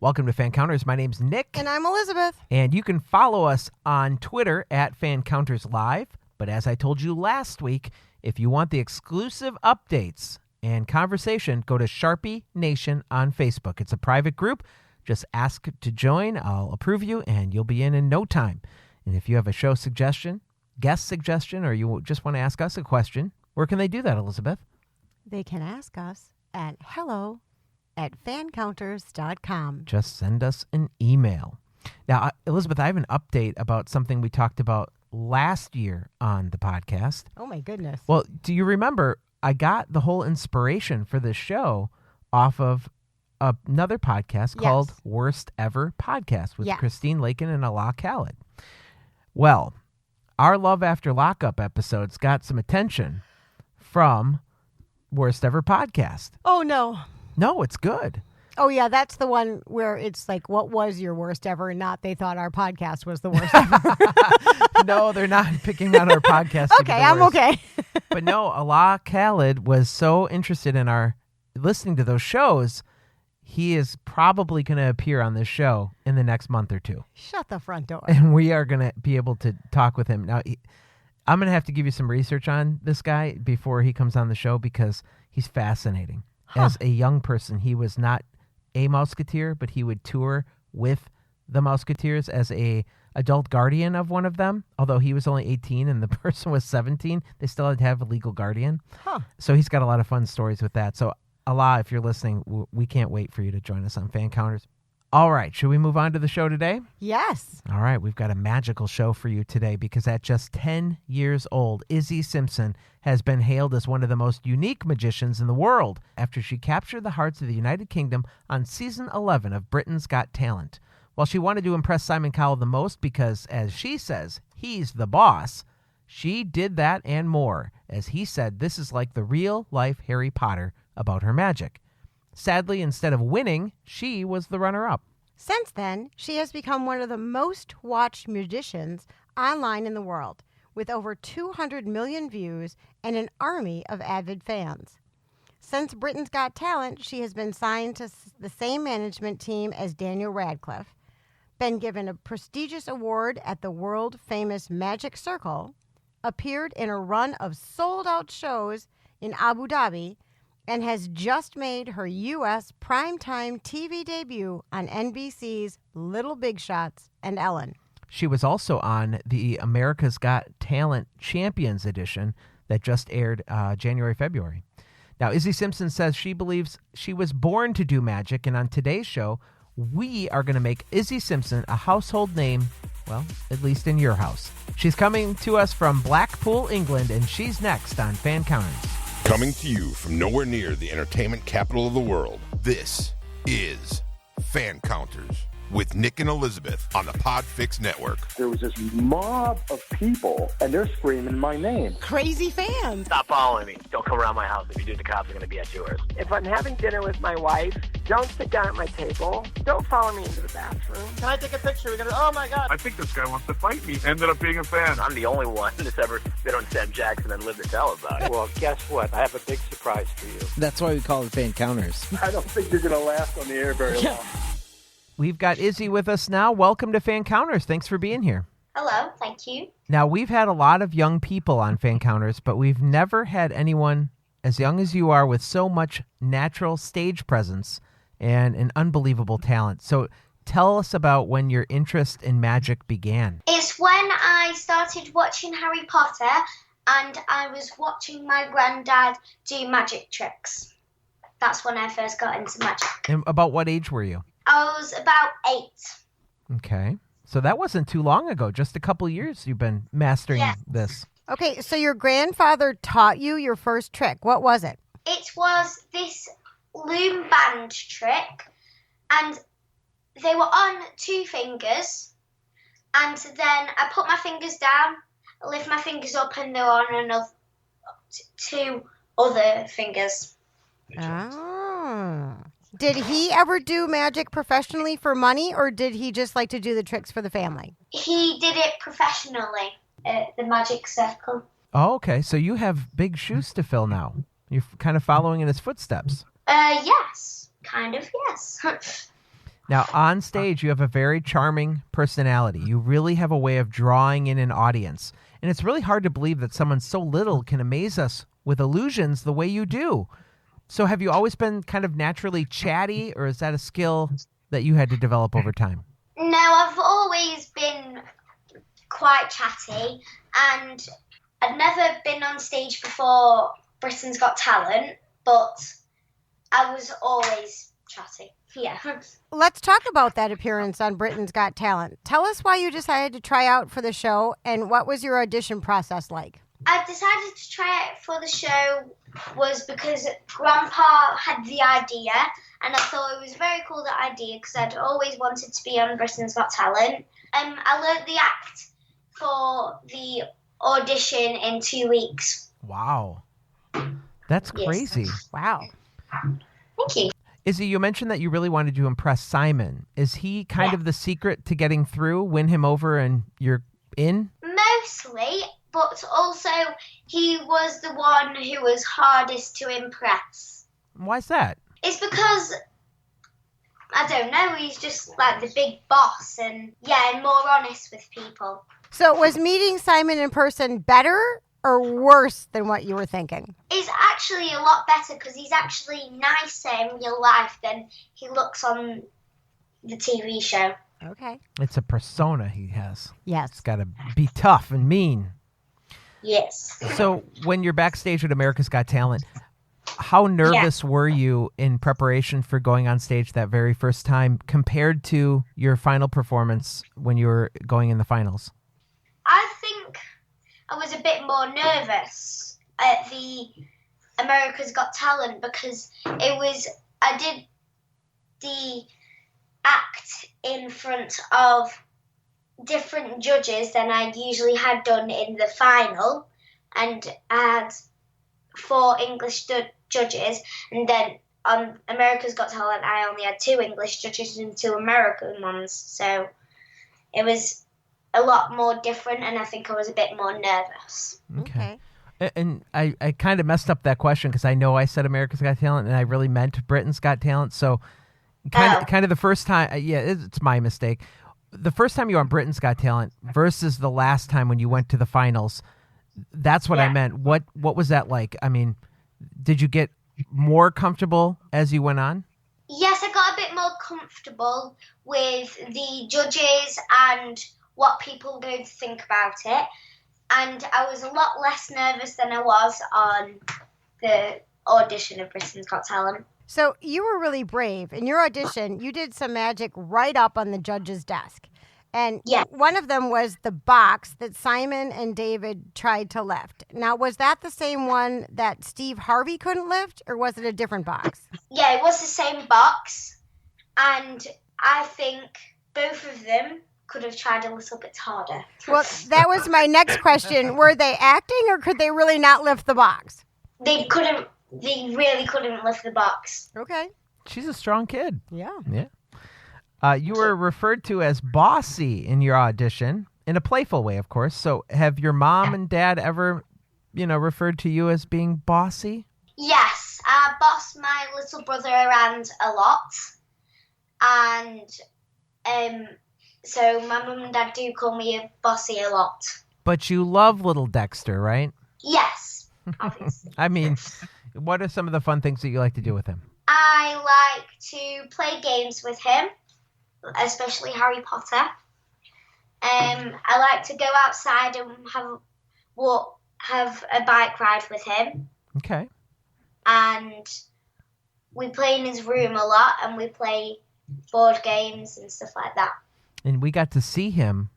Welcome to Fancounters. My name's Nick. And I'm Elizabeth. And you can follow us on Twitter at Fancounters Live. But as I told you last week, if you want the exclusive updates and conversation, go to Sharpie Nation on Facebook. It's a private group. Just ask to join. I'll approve you, and you'll be in no time. And if you have a show suggestion, guest suggestion, or you just want to ask us a question, where can they do that, Elizabeth? They can ask us at hello@fancounters.com. Just send us an email. Now, Elizabeth, I have an update about something we talked about last year on the podcast. Oh, my goodness. Well, do you remember I got the whole inspiration for this show off of another podcast called Worst Ever Podcast with Christine Lakin and Allah Khaled. Well, our Love After Lockup episodes got some attention from Worst Ever Podcast. Oh, no. No, it's good. Oh, yeah, that's the one where it's like, what was your worst ever? And not they thought our podcast was the worst ever. No, they're not picking on our podcast. Okay, I'm okay. But no, Allah Khaled was so interested in our listening to those shows, he is probably going to appear on this show in the next month or two. Shut the front door. And we are going to be able to talk with him. Now, I'm going to have to give you some research on this guy before he comes on the show because he's fascinating. As a young person, he was not a Mouseketeer, but he would tour with the Mouseketeers as a adult guardian of one of them. Although he was only 18 and the person was 17, they still had to have a legal guardian. So he's got a lot of fun stories with that. So Allah, if you're listening, we can't wait for you to join us on Fan Counters. All right, should we move on to the show today? Yes. All right, we've got a magical show for you today because at just 10 years old, Issy Simpson has been hailed as one of the most unique magicians in the world after she captured the hearts of the United Kingdom on season 11 of Britain's Got Talent. While she wanted to impress Simon Cowell the most because, as she says, he's the boss, she did that and more, as he said this is like the real-life Harry Potter about her magic. Sadly, instead of winning, she was the runner-up. Since then, she has become one of the most watched magicians online in the world, with over 200 million views and an army of avid fans. Since Britain's Got Talent, she has been signed to the same management team as Daniel Radcliffe, been given a prestigious award at the world-famous Magic Circle, appeared in a run of sold-out shows in Abu Dhabi, and has just made her U.S. primetime TV debut on NBC's Little Big Shots and Ellen. She was also on the America's Got Talent Champions edition that just aired January, February. Now, Issy Simpson says she believes she was born to do magic, and on today's show, we are going to make Issy Simpson a household name, well, at least in your house. She's coming to us from Blackpool, England, and she's next on Fan Counters. Coming to you from nowhere near the entertainment capital of the world, this is Fan Counters with Nick and Elizabeth on the PodFix network. There was this mob of people, and they're screaming my name. Crazy fans. Stop following me. Don't come around my house. If you do, the cops are going to be at yours. If I'm having dinner with my wife, don't sit down at my table. Don't follow me into the bathroom. Can I take a picture? Oh, my God. I think this guy wants to fight me. Ended up being a fan. I'm the only one that's ever been on Sam Jackson and lived to tell about it. Well, guess what? I have a big surprise for you. That's why we call it Fan Counters. I don't think you're going to last on the air very long. We've got Issy with us now. Welcome to Fan Counters. Thanks for being here. Hello, thank you. Now, we've had a lot of young people on Fan Counters, but we've never had anyone as young as you are with so much natural stage presence and an unbelievable talent. So tell us about when your interest in magic began. It's when I started watching Harry Potter and I was watching my granddad do magic tricks. That's when I first got into magic. And about what age were you? I was about 8. Okay. So that wasn't too long ago. Just a couple of years you've been mastering this. Okay, so your grandfather taught you your first trick. What was it? It was this loom band trick, and they were on 2 fingers, and then I put my fingers down, lift my fingers up, and they were on another 2 other fingers. Ah. Did he ever do magic professionally for money, or did he just like to do the tricks for the family? He did it professionally at the Magic Circle. Oh, okay. So you have big shoes to fill now. You're kind of following in his footsteps. Yes. Kind of, yes. Now, on stage, you have a very charming personality. You really have a way of drawing in an audience. And it's really hard to believe that someone so little can amaze us with illusions the way you do. So have you always been kind of naturally chatty, or is that a skill that you had to develop over time? No, I've always been quite chatty, and I'd never been on stage before Britain's Got Talent, but I was always chatty. Yeah. Let's talk about that appearance on Britain's Got Talent. Tell us why you decided to try out for the show, and what was your audition process like? I decided to try it for the show was because Grandpa had the idea, and I thought it was a very cool idea because I'd always wanted to be on Britain's Got Talent. I learned the act for the audition in 2 weeks. Wow. That's crazy. Yes. Wow. Thank you. Izzy, you mentioned that you really wanted to impress Simon. Is he kind of the secret to getting through, win him over, and you're in? Mostly, but also he was the one who was hardest to impress. Why's that? It's because, I don't know, he's just like the big boss and more honest with people. So was meeting Simon in person better or worse than what you were thinking? It's actually a lot better because he's actually nicer in real life than he looks on the TV show. Okay. It's a persona he has. Yes. It's got to be tough and mean. Yes. So when you're backstage at America's Got Talent, how nervous were you in preparation for going on stage that very first time compared to your final performance when you were going in the finals? I think I was a bit more nervous at the America's Got Talent because I did the act in front of different judges than I usually had done in the final, and I had 4 English judges, and then on America's Got Talent I only had 2 English judges and 2 American ones, so it was a lot more different, and I think I was a bit more nervous. Okay. And I kind of messed up that question because I know I said America's Got Talent and I really meant Britain's Got Talent. So kind of the first time, it's my mistake. The first time you were on Britain's Got Talent versus the last time when you went to the finals, that's what I meant. What was that like? I mean, did you get more comfortable as you went on? Yes, I got a bit more comfortable with the judges and what people were going to think about it. And I was a lot less nervous than I was on the audition of Britain's Got Talent. So you were really brave. In your audition, you did some magic right up on the judge's desk. And one of them was the box that Simon and David tried to lift. Now, was that the same one that Steve Harvey couldn't lift, or was it a different box? Yeah, it was the same box. And I think both of them could have tried a little bit harder. Well, that was my next question. Were they acting, or could they really not lift the box? They really couldn't lift the box. Okay. She's a strong kid. Yeah. Yeah. You were referred to as bossy in your audition, in a playful way, of course. So have your mom and dad ever, referred to you as being bossy? Yes. I boss my little brother around a lot. And so my mum and dad do call me a bossy a lot. But you love little Dexter, right? Yes, obviously. I mean, what are some of the fun things that you like to do with him? I like to play games with him, especially Harry Potter. I like to go outside and have a bike ride with him. Okay. And we play in his room a lot, and we play board games and stuff like that. And we got to see him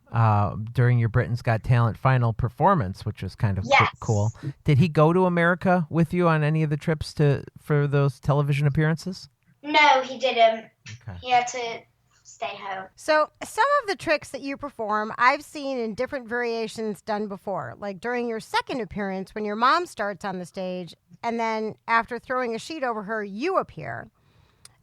during your Britain's Got Talent final performance, which was kind of cool. Did he go to America with you on any of the trips for those television appearances? No, he didn't. Okay. He had to stay home. So some of the tricks that you perform, I've seen in different variations done before, like during your second appearance when your mom starts on the stage, and then after throwing a sheet over her, you appear.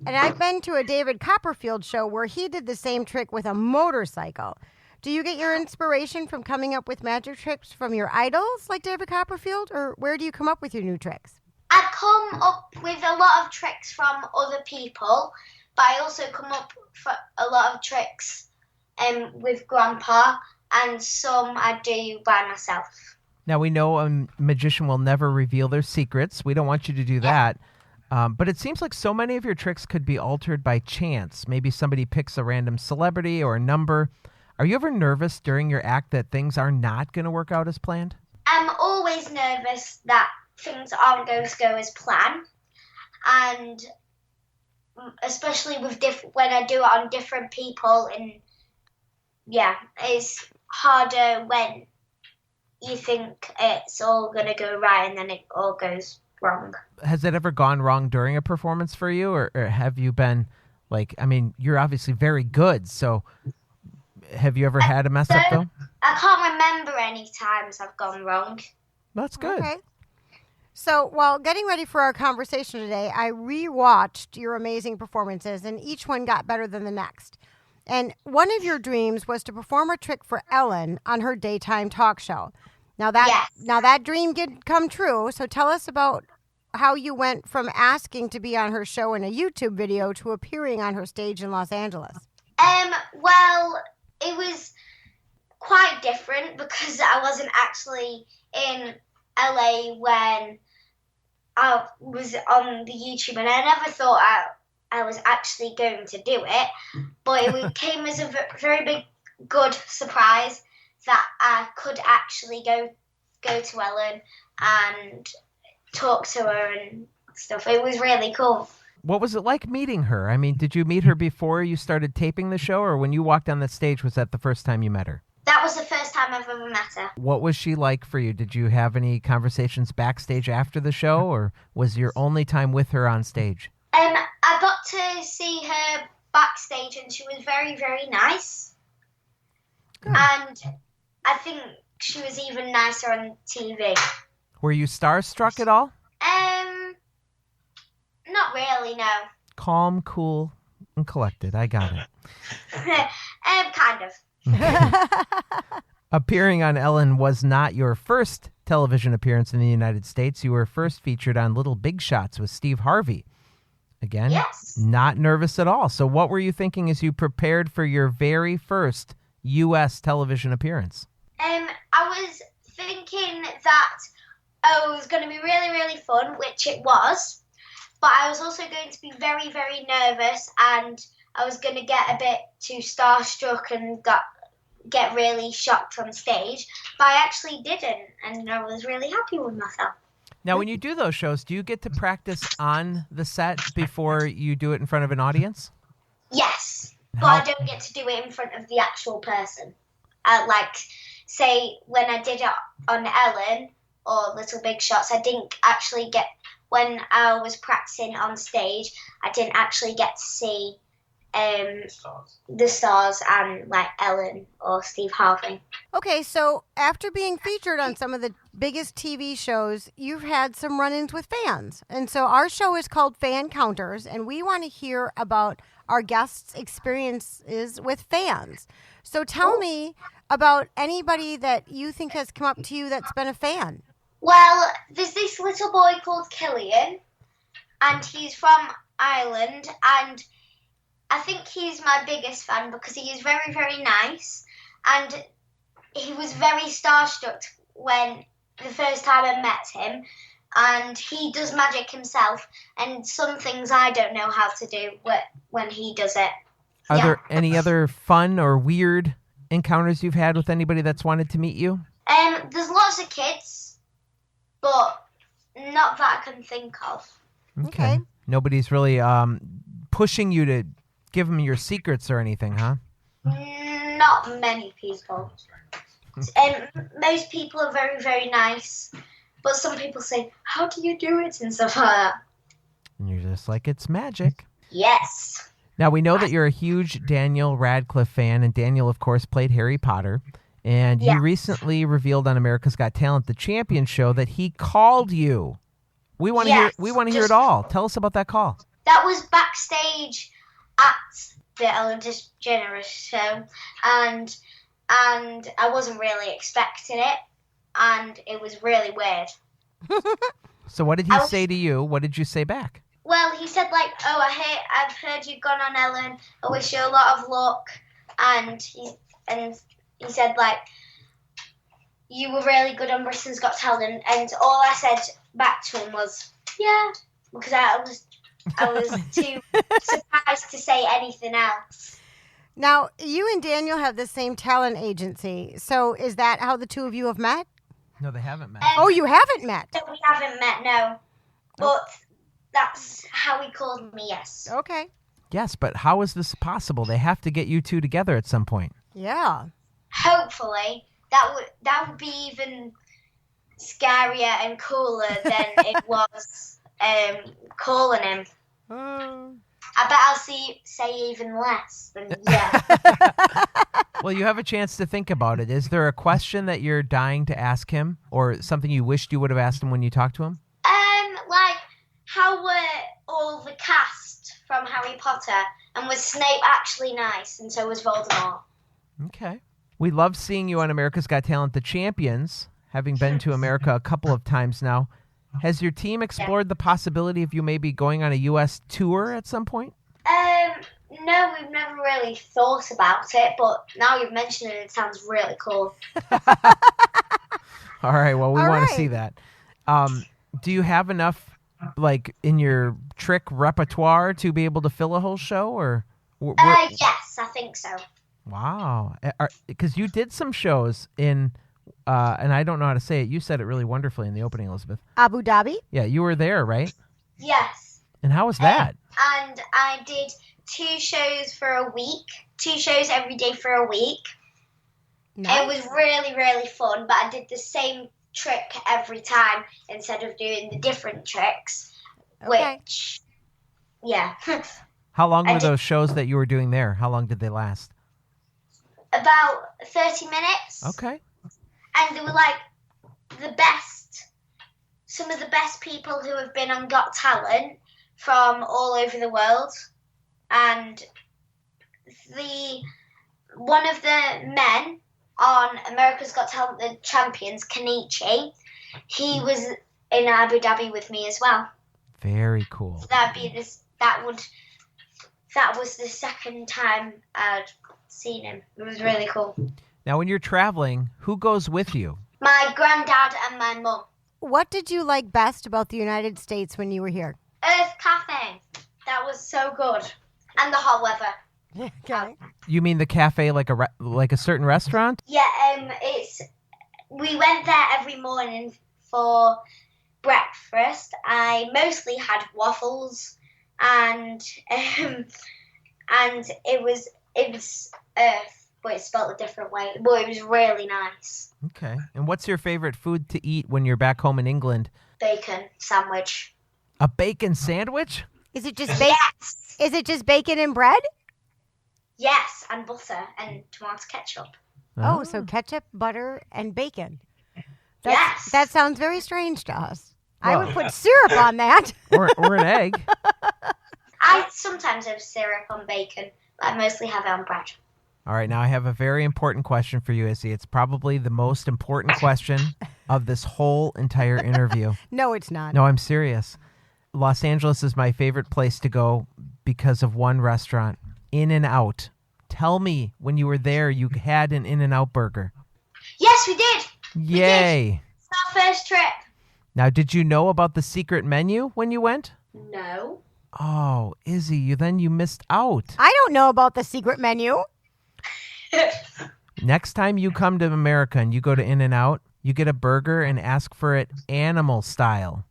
And I've been to a David Copperfield show where he did the same trick with a motorcycle. Do you get your inspiration from coming up with magic tricks from your idols like David Copperfield, or where do you come up with your new tricks? I come up with a lot of tricks from other people, but I also come up for a lot of tricks with Grandpa, and some I do by myself. Now, we know a magician will never reveal their secrets. We don't want you to do that. But it seems like so many of your tricks could be altered by chance. Maybe somebody picks a random celebrity or a number. Are you ever nervous during your act that things are not going to work out as planned? I'm always nervous that things aren't going to go as planned. And especially with when I do it on different people. And yeah, it's harder when you think it's all going to go right and then it all goes wrong. Has it ever gone wrong during a performance for you? Or have you been you're obviously very good. So have you ever had a mess up though? I can't remember any times I've gone wrong. That's good. Okay. So while getting ready for our conversation today, I re-watched your amazing performances, and each one got better than the next. And one of your dreams was to perform a trick for Ellen on her daytime talk show. Now that dream did come true. So tell us about how you went from asking to be on her show in a YouTube video to appearing on her stage in Los Angeles. Well, it was quite different because I wasn't actually in LA when I was on the YouTube, and I never thought I was actually going to do it, but it came as a very big, good surprise that I could actually go to Ellen and talk to her and stuff. It was really cool. What was it like meeting her? I mean, did you meet her before you started taping the show, or when you walked on the stage, was that the first time you met her? That was the first time I've ever met her. What was she like for you? Did you have any conversations backstage after the show, or was your only time with her on stage? I got to see her backstage, and she was very, very nice. Good. And I think she was even nicer on TV. Were you starstruck at all? Not really, no. Calm, cool, and collected. I got it. Kind of. Appearing on Ellen was not your first television appearance in the United States. You were first featured on Little Big Shots with Steve Harvey. Again, yes. Not nervous at all. So what were you thinking as you prepared for your very first U.S. television appearance? I was thinking that it was going to be really, really fun, which it was. But I was also going to be very, very nervous, and I was going to get a bit too starstruck and get really shocked on stage. But I actually didn't, and I was really happy with myself. Now, when you do those shows, do you get to practice on the set before you do it in front of an audience? Yes, but I don't get to do it in front of the actual person. Say, when I did it on Ellen or Little Big Shots, I didn't actually get... When I was practicing on stage, I didn't actually get to see the stars and Ellen or Steve Harvey. Okay, so after being featured on some of the biggest TV shows, you've had some run-ins with fans. And so our show is called Fancounters, and we want to hear about our guests' experiences with fans. So tell me about anybody that you think has come up to you that's been a fan. Well, there's this little boy called Killian, and he's from Ireland, and I think he's my biggest fan because he is very, very nice, and he was very starstruck when the first time I met him, and he does magic himself, and some things I don't know how to do when he does it. Are there any other fun or weird encounters you've had with anybody that's wanted to meet you? There's lots of kids. But not that I can think of. Okay. Nobody's really pushing you to give them your secrets or anything, huh? Not many people. Most people are very, very nice. But some people say, how do you do it? And stuff like that. And you're just like, it's magic. Yes. Now, we know that you're a huge Daniel Radcliffe fan. And Daniel, of course, played Harry Potter. And you recently revealed on America's Got Talent, the Champion show, that he called you. We want to hear. We want to hear it all. Tell us about that call. That was backstage at the Ellen DeGeneres show, and I wasn't really expecting it, and it was really weird. So what did he say to you? What did you say back? Well, he said like, "Oh, I've heard you've gone on Ellen. I wish you a lot of luck." And he said like, "You were really good on Britain's Got Talent." And all I said back to him was, "Yeah," because I was too surprised to say anything else. Now, you and Daniel have the same talent agency. So is that how the two of you have met? No, they haven't met. Oh, you haven't met? So we haven't met, no. But that's how he called me, yes. Okay. Yes, but how is this possible? They have to get you two together at some point. Yeah. Hopefully, that would be even scarier and cooler than it was calling him. I bet I'll say even less than yeah. Well, you have a chance to think about it. Is there a question that you're dying to ask him, or something you wished you would have asked him when you talked to him? Like, how were all the cast from Harry Potter, and was Snape actually nice, and so was Voldemort? Okay. We love seeing you on America's Got Talent, the champions, having been to America a couple of times now. Has your team explored the possibility of you maybe going on a U.S. tour at some point? No, we've never really thought about it, but now you've mentioned it, it sounds really cool. All right, well, we want right. to see that. Do you have enough, like, in your trick repertoire to be able to fill a whole show, or? Yes, I think so. Wow. Because you did some shows in, and I don't know how to say it. You said it really wonderfully in the opening, Elizabeth. Abu Dhabi? Yeah, you were there, right? Yes. And how was that? And I did 2 shows for a week, 2 shows every day for a week. Nice. It was really, really fun, but I did the same trick every time instead of doing the different tricks, Okay. which, yeah. How long were those shows that you were doing there? How long did they last? About 30 minutes. Okay. And they were like the best, some of the best people who have been on Got Talent from all over the world. And one of the men on America's Got Talent, the champions, Kenichi, he was in Abu Dhabi with me as well. Very cool. So that was the second time I'd seen him. It was really cool. Now, when you're traveling, who goes with you? My granddad and my mum. What did you like best about the United States when you were here? Earth Cafe. That was so good. And the hot weather. Okay. You mean the cafe, like a certain restaurant? Yeah, we went there every morning for breakfast. I mostly had waffles, and it was Earth, but it's spelled a different way. But it was really nice. Okay. And what's your favorite food to eat when you're back home in England? Bacon sandwich. A bacon sandwich? Is it just bacon? Yes. Is it just bacon and bread? Yes, and butter and tomato ketchup. Oh, so ketchup, butter, and bacon. Yes. That sounds very strange to us. I would put syrup on that. or an egg. I sometimes have syrup on bacon, but I mostly have it on bread. All right, now I have a very important question for you, Issy. It's probably the most important question of this whole entire interview. No, it's not. No, I'm serious. Los Angeles is my favorite place to go because of one restaurant, In-N-Out. Tell me, when you were there, you had an In-N-Out burger. Yes, we did. Yay. We did. It's our first trip. Now, did you know about the secret menu when you went? No. Oh, Izzy, you missed out. I don't know about the secret menu. Next time you come to America and you go to In-N-Out, you get a burger and ask for it animal style.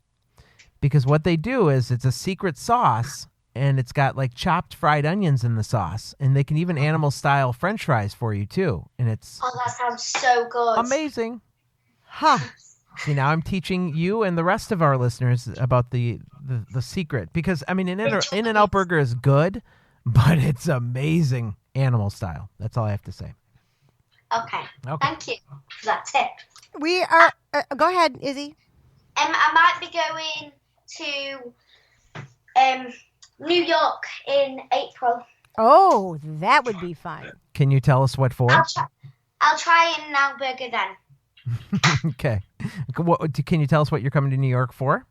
Because what they do is it's a secret sauce, and it's got like chopped fried onions in the sauce. And they can even animal style French fries for you too. And it's Oh, that sounds so good. amazing. Huh. See, now I'm teaching you and the rest of our listeners about the secret. Because, I mean, an In-N-Out burger is good, but it's amazing animal style. That's all I have to say. Okay. Okay. Thank you for that tip. We are. Go ahead, Izzy. I might be going to New York in April. Oh, that would be fun. Can you tell us what for? I'll try In-N-Out burger then. Okay. Can you tell us what you're coming to New York for?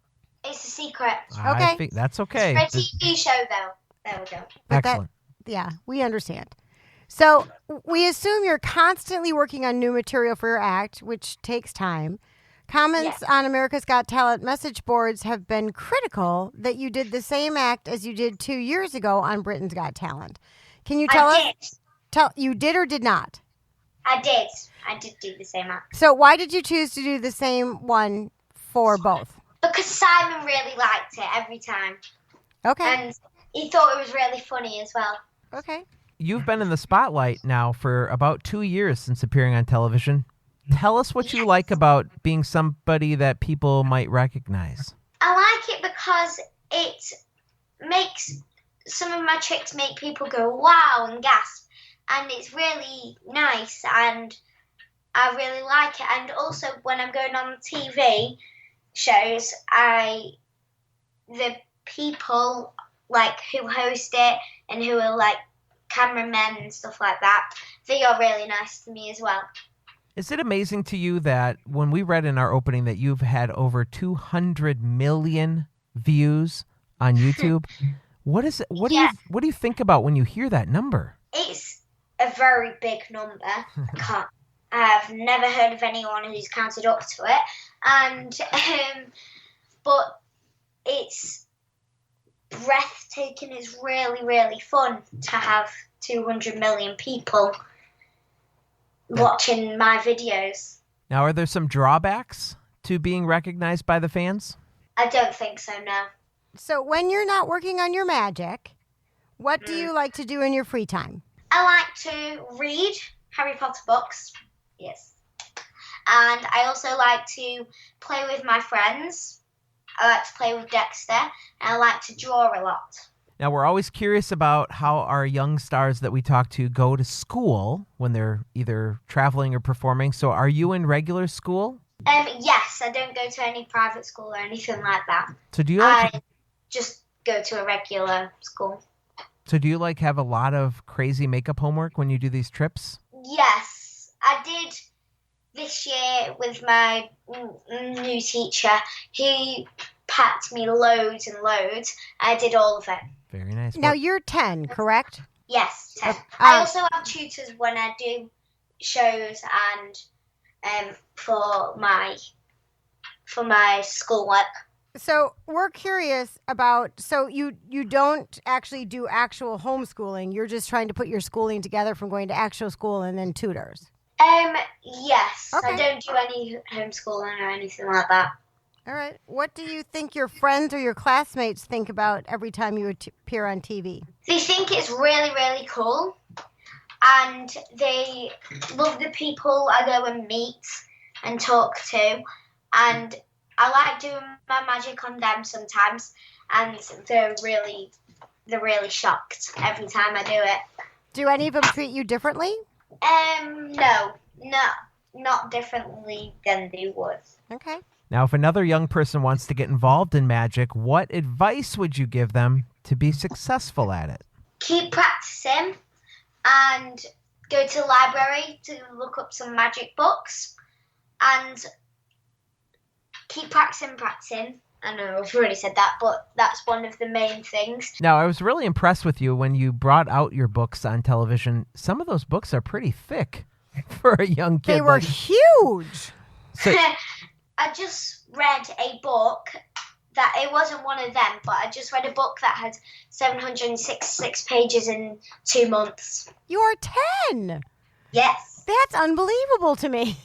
It's It's a secret. Okay. That's okay. It's for a TV show, though. There we go. Excellent. Yeah, we understand. So we assume you're constantly working on new material for your act, which takes time. Comments on America's Got Talent message boards have been critical that you did the same act as you did 2 years ago on Britain's Got Talent. Can you tell us? You did or did not? I did. I did do the same act. So why did you choose to do the same one for both? Because Simon really liked it every time. Okay. And he thought it was really funny as well. Okay. You've been in the spotlight now for about 2 years since appearing on television. Tell us what you like about being somebody that people might recognize. I like it because it makes some of my tricks make people go wow and gasp. And it's really nice and I really like it. And also when I'm going on TV shows, the people like who host it and who are like cameramen and stuff like that, they are really nice to me as well. Is it amazing to you that when we read in our opening that you've had over 200 million views on YouTube? What is it? What do you think about when you hear that number? It's a very big number. I've never heard of anyone who's counted up to it, and but it's breathtaking. It's really, really fun to have 200 million people watching my videos. Now, are there some drawbacks to being recognized by the fans? I don't think so, no. So when you're not working on your magic, what do you like to do in your free time? I like to read Harry Potter books, yes. And I also like to play with my friends. I like to play with Dexter, and I like to draw a lot. Now, we're always curious about how our young stars that we talk to go to school when they're either traveling or performing. So are you in regular school? Yes, I don't go to any private school or anything like that. So do you I just go to a regular school. So do you have a lot of crazy makeup homework when you do these trips? Yes, I did this year with my new teacher. He packed me loads and loads. I did all of it. Very nice. Now, you're 10, correct? Yes, 10. I also have tutors when I do shows and for my schoolwork. So we're curious about, so you don't actually do actual homeschooling. You're just trying to put your schooling together from going to actual school and then tutors. Yes. Okay. I don't do any homeschooling or anything like that. All right. What do you think your friends or your classmates think about every time you appear on TV? They think it's really, really cool. And they love the people I go and meet and talk to. And I like doing my magic on them sometimes. And they're really shocked every time I do it. Do any of them treat you differently? No, not differently than they would. Okay. Now, if another young person wants to get involved in magic, what advice would you give them to be successful at it? Keep practicing and go to the library to look up some magic books and keep practicing. I know I've already said that, but that's one of the main things. Now, I was really impressed with you when you brought out your books on television. Some of those books are pretty thick for a young kid. They were huge. So, I just read a book that it wasn't one of them, but I just read a book that had 766 pages in 2 months. You are 10. Yes. That's unbelievable to me.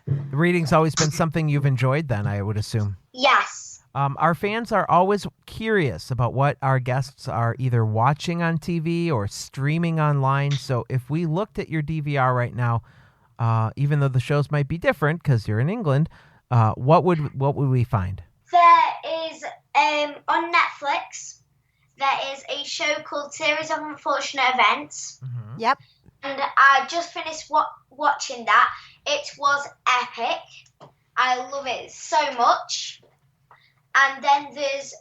reading's always been something you've enjoyed then, I would assume. Yes. Our fans are always curious about what our guests are either watching on TV or streaming online. So if we looked at your DVR right now, even though the shows might be different because you're in England, what would we find? There is on Netflix. There is a show called Series of Unfortunate Events. Mm-hmm. Yep. And I just finished watching that. It was epic. I love it so much. And then there's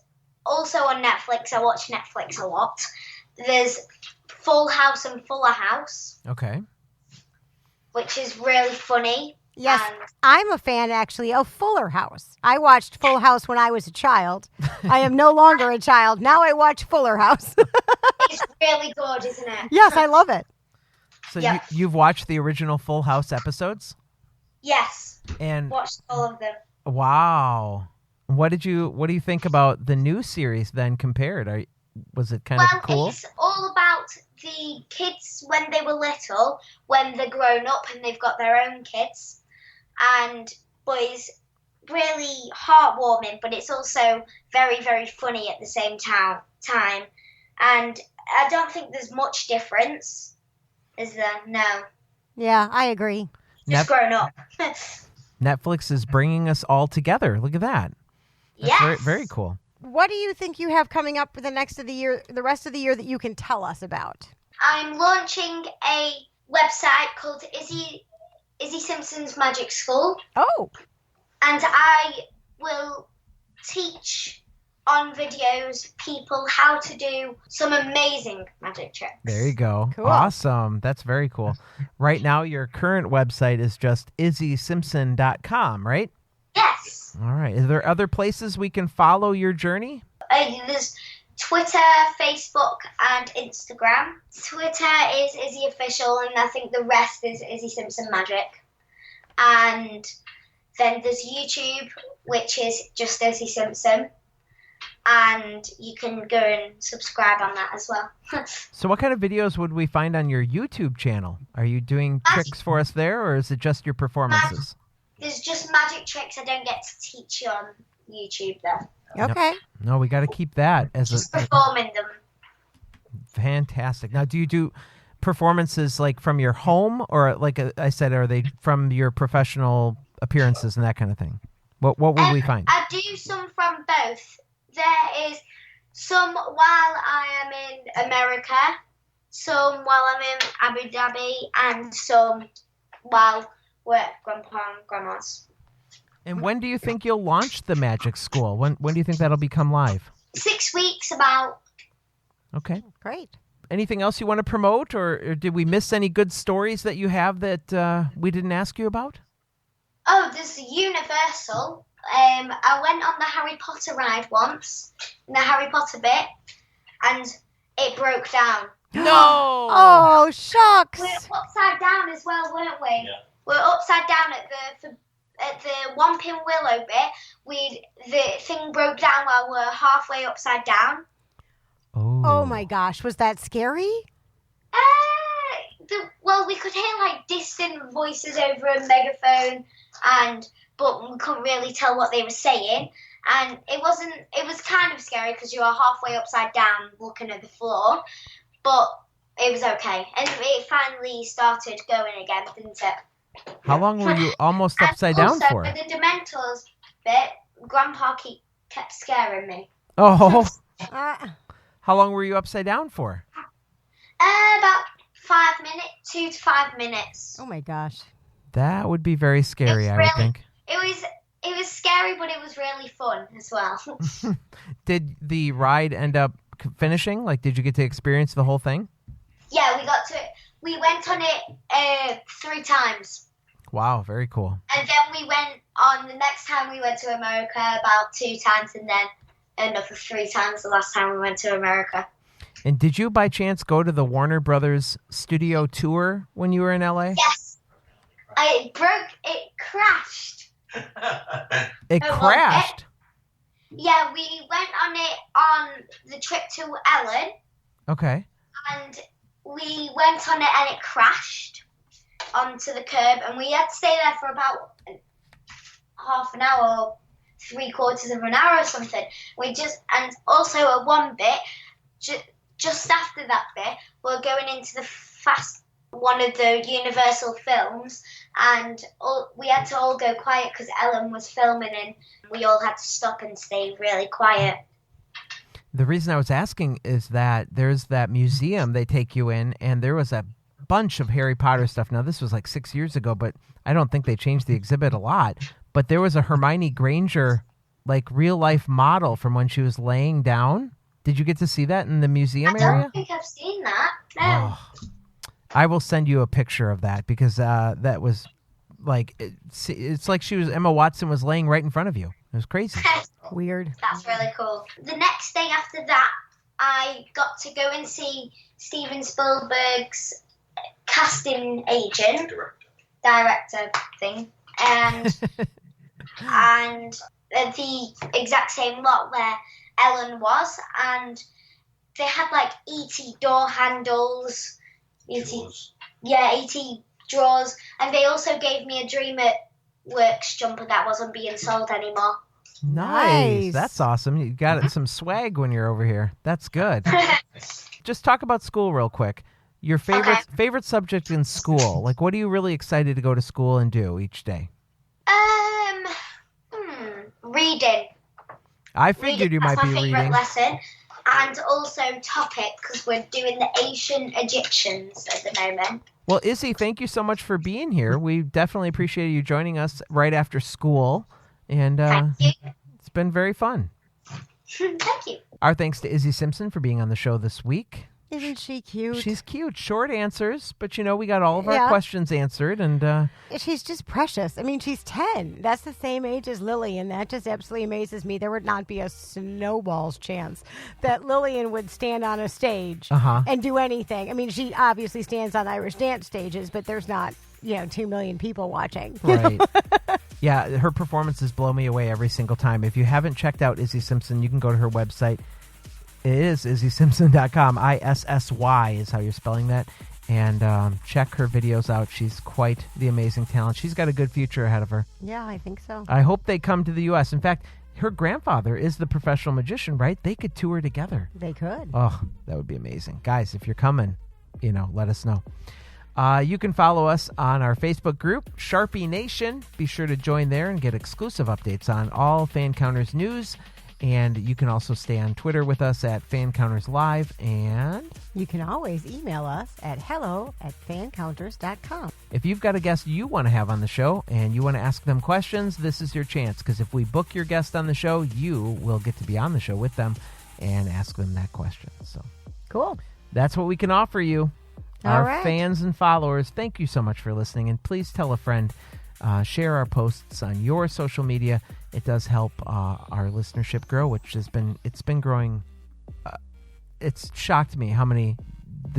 also on Netflix, I watch Netflix a lot, there's Full House and Fuller House. Okay. Which is really funny. Yes, And I'm a fan, actually, of Fuller House. I watched Full House when I was a child. I am no longer a child. Now I watch Fuller House. it's really good, isn't it? Yes, I love it. So Yeah. you've watched the original Full House episodes? Yes, And watched all of them. wow. What do you think about the new series then compared? Was it kind Well, of cool? it's all about the kids when they were little, when they're grown up and they've got their own kids. But it's really heartwarming, but it's also very, very funny at the same time. And I don't think there's much difference, is there? No. Yeah, I agree. Just grown up. Netflix is bringing us all together. Look at that. That's Yes. very, very cool. What do you think you have coming up for the rest of the year that you can tell us about? I'm launching a website called Issy Simpson's Magic School. Oh, And I will teach on videos people how to do some amazing magic tricks. There you go. Cool. Awesome. That's very cool. Right now, your current website is just IssySimpson.com, right? Yes. All right. Are there other places we can follow your journey? There's Twitter, Facebook, and Instagram. Twitter is Izzy Official, and I think the rest is Issy Simpson Magic. And then there's YouTube, which is just Issy Simpson. And you can go and subscribe on that as well. So what kind of videos would we find on your YouTube channel? Are you doing tricks for us there, or is it just your performances? There's just magic tricks I don't get to teach you on YouTube, though. okay. No, we got to keep that as Just a performing them. fantastic. Now, do you do performances like from your home, or like I said, are they from your professional appearances and that kind of thing? What will we find? I do some from both. There is some while I am in America, some while I'm in Abu Dhabi, and some while we're at Grandpa and Grandma's. And when do you think you'll launch the Magic School? When do you think that'll become live? 6 weeks about. Okay. Great. Anything else you want to promote, or did we miss any good stories that you have that we didn't ask you about? Oh, there's the Universal. I went on the Harry Potter ride once, in the Harry Potter bit, and it broke down. No! Oh, shucks. We're upside down as well, weren't we? Yeah. We're upside down at the one pin willow bit. The thing broke down while we're halfway upside down. Oh my gosh, was that scary? Well, we could hear like distant voices over a megaphone, but we couldn't really tell what they were saying. And it was kind of scary because you were halfway upside down looking at the floor, but it was okay. And it finally started going again, didn't it? How long were you almost upside down also, for? For the Dementors bit, Grandpa kept scaring me. Oh, Uh, how long were you upside down for? About 5 minutes, 2 to 5 minutes. oh my gosh. That would be very scary, I would think. It was scary, but it was really fun as well. Did the ride end up finishing? Like, did you get to experience the whole thing? Yeah, we went on it 3 times. Wow, very cool. And then we went on the next time we went to America about 2 times, and then another 3 times the last time we went to America. And did you by chance go to the Warner Brothers studio tour when you were in LA? Yes. It crashed. It crashed? Yeah, we went on it on the trip to Ellen, Okay. and we went on it and it crashed onto the curb, and we had to stay there for about half an hour or 3/4 of an hour or something. And also at one bit, just after that bit, we're going into one of the Universal films, and we had to all go quiet because Ellen was filming, and we all had to stop and stay really quiet. The reason I was asking is that there's that museum they take you in, and there was a bunch of Harry Potter stuff. Now, this was like 6 years ago, but I don't think they changed the exhibit a lot. But there was a Hermione Granger, like, real-life model from when she was laying down. Did you get to see that in the museum area? I don't think I've seen that. No. Oh, I will send you a picture of that because that was like it's like Emma Watson was laying right in front of you. It was crazy. Weird. That's really cool. The next day after that, I got to go and see Steven Spielberg's casting agent, director thing, and the exact same lot where Ellen was, and they had like E.T. door handles, E.T. drawers, and they also gave me a DreamWorks jumper that wasn't being sold anymore. Nice. That's awesome. You got some swag when you're over here. That's good. Just talk about school real quick. Your favorite subject in school. Like, what are you really excited to go to school and do each day? Reading. I figured you might be reading. That's my favorite lesson. And also topic, because we're doing the ancient Egyptians at the moment. Well, Issy, thank you so much for being here. We definitely appreciate you joining us right after school. And Thank you. It's been very fun. Thank you. Our thanks to Issy Simpson for being on the show this week. Isn't she cute? She's cute. Short answers, but we got all of our questions answered. And she's just precious. I mean, she's 10. That's the same age as Lillian. That just absolutely amazes me. There would not be a snowball's chance that Lillian would stand on a stage and do anything. I mean, she obviously stands on Irish dance stages, but there's not, 2 million people watching. Right. Yeah, her performances blow me away every single time. If you haven't checked out Issy Simpson, you can go to her website. It is IssySimpson.com. ISSY is how you're spelling that. And check her videos out. She's quite the amazing talent. She's got a good future ahead of her. Yeah, I think so. I hope they come to the U.S. In fact, her grandfather is the professional magician, right? They could tour together. They could. Oh, that would be amazing. Guys, if you're coming, let us know. You can follow us on our Facebook group, Sharpie Nation. Be sure to join there and get exclusive updates on all Fancounters news. And you can also stay on Twitter with us at Fancounters Live. And you can always email us at hello@fancounters.com. If you've got a guest you want to have on the show and you want to ask them questions, this is your chance. Because if we book your guest on the show, you will get to be on the show with them and ask them that question. So cool. That's what we can offer you. Our fans and followers, thank you so much for listening. And please tell a friend. Share our posts on your social media. It does help our listenership grow, which it's been growing. It's shocked me how the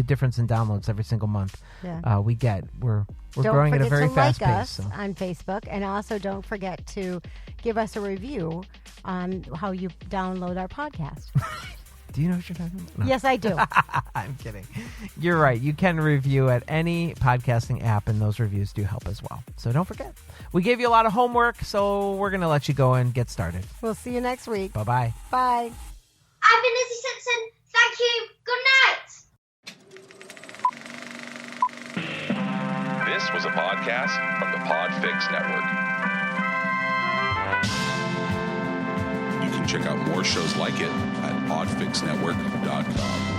difference in downloads every single month we get. We're growing at a very fast pace. Don't forget to like us on Facebook, and also don't forget to give us a review on how you download our podcast. Do you know what you're talking about? No. Yes, I do. I'm kidding. You're right. You can review at any podcasting app, and those reviews do help as well. So don't forget. We gave you a lot of homework, so we're going to let you go and get started. We'll see you next week. Bye-bye. Bye. I've been Issy Simpson. Thank you. Good night. This was a podcast from the PodFix Network. You can check out more shows like it at podfixnetwork.com.